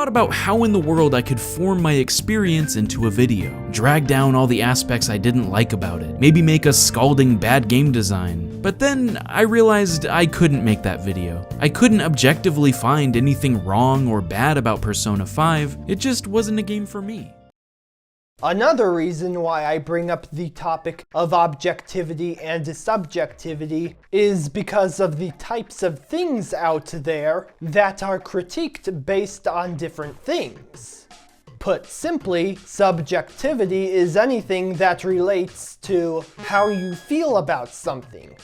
thought about how in the world I could form my experience into a video, drag down all the aspects I didn't like about it, maybe make a scalding bad game design. But then I realized I couldn't make that video. I couldn't objectively find anything wrong or bad about Persona 5, it just wasn't a game for me. Another reason why I bring up the topic of objectivity and subjectivity is because of the types of things out there that are critiqued based on different things. Put simply, subjectivity is anything that relates to how you feel about something.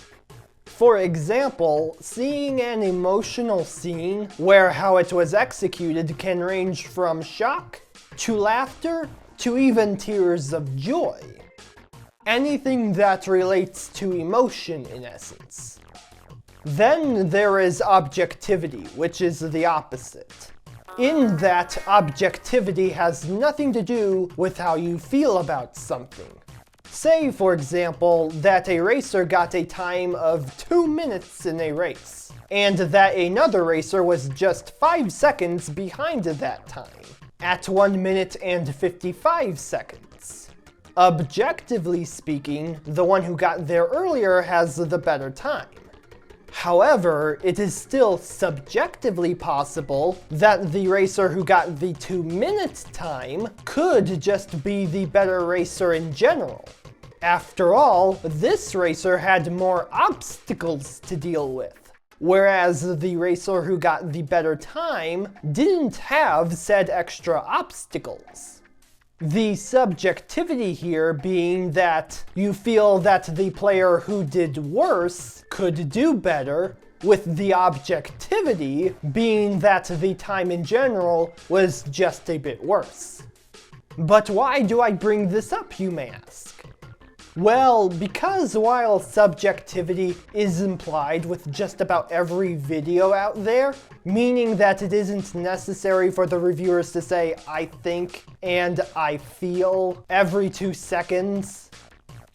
For example, seeing an emotional scene where how it was executed can range from shock to laughter to even tears of joy. Anything that relates to emotion, in essence. Then there is objectivity, which is the opposite. In that, objectivity has nothing to do with how you feel about something. Say, for example, that a racer got a time of 2 minutes in a race, and that another racer was just 5 seconds behind that time, at 1 minute and 55 seconds. Objectively speaking, the one who got there earlier has the better time. However, it is still subjectively possible that the racer who got the 2-minute time could just be the better racer in general. After all, this racer had more obstacles to deal with, whereas the racer who got the better time didn't have said extra obstacles. The subjectivity here being that you feel that the player who did worse could do better, with the objectivity being that the time in general was just a bit worse. But why do I bring this up, you may ask? Well, because while subjectivity is implied with just about every video out there, meaning that it isn't necessary for the reviewers to say "I think" and "I feel" every 2 seconds,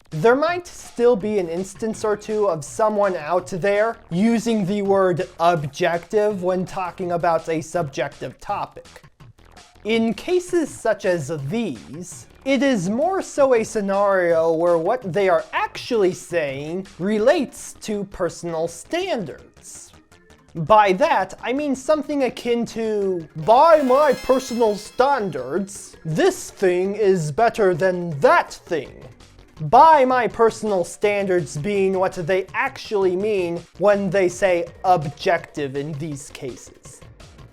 there might still be an instance or two of someone out there using the word objective when talking about a subjective topic. In cases such as these, it is more so a scenario where what they are actually saying relates to personal standards. By that, I mean something akin to, by my personal standards, this thing is better than that thing. By my personal standards being what they actually mean when they say objective in these cases.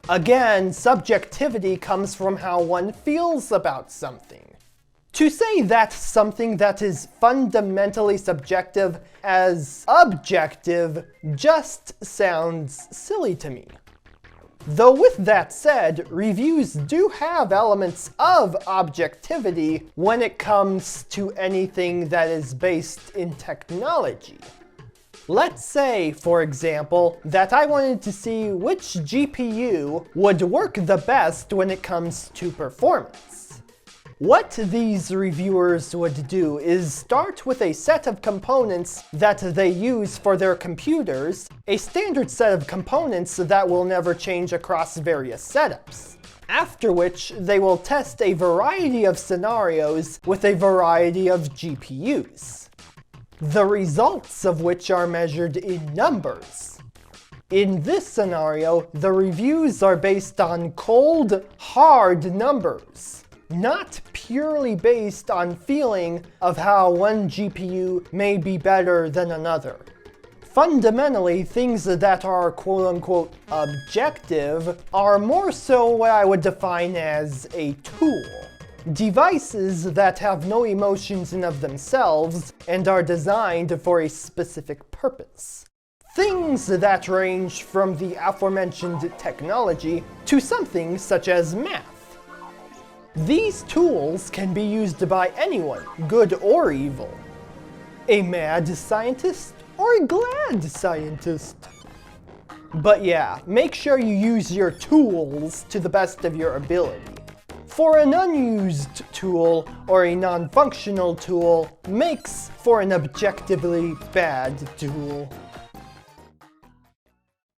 Again, subjectivity comes from how one feels about something. To say that something that is fundamentally subjective as objective just sounds silly to me. Though with that said, reviews do have elements of objectivity when it comes to anything that is based in technology. Let's say, for example, that I wanted to see which GPU would work the best when it comes to performance. What these reviewers would do is start with a set of components that they use for their computers, a standard set of components that will never change across various setups. After which, they will test a variety of scenarios with a variety of GPUs. The results of which are measured in numbers. In this scenario, the reviews are based on cold, hard numbers, not purely based on feeling of how one GPU may be better than another. Fundamentally, things that are quote-unquote objective are more so what I would define as a tool. Devices that have no emotions in of themselves and are designed for a specific purpose. Things that range from the aforementioned technology to something such as math. These tools can be used by anyone, good or evil. A mad scientist or a glad scientist. But yeah, make sure you use your tools to the best of your ability. For an unused tool or a non-functional tool makes for an objectively bad tool.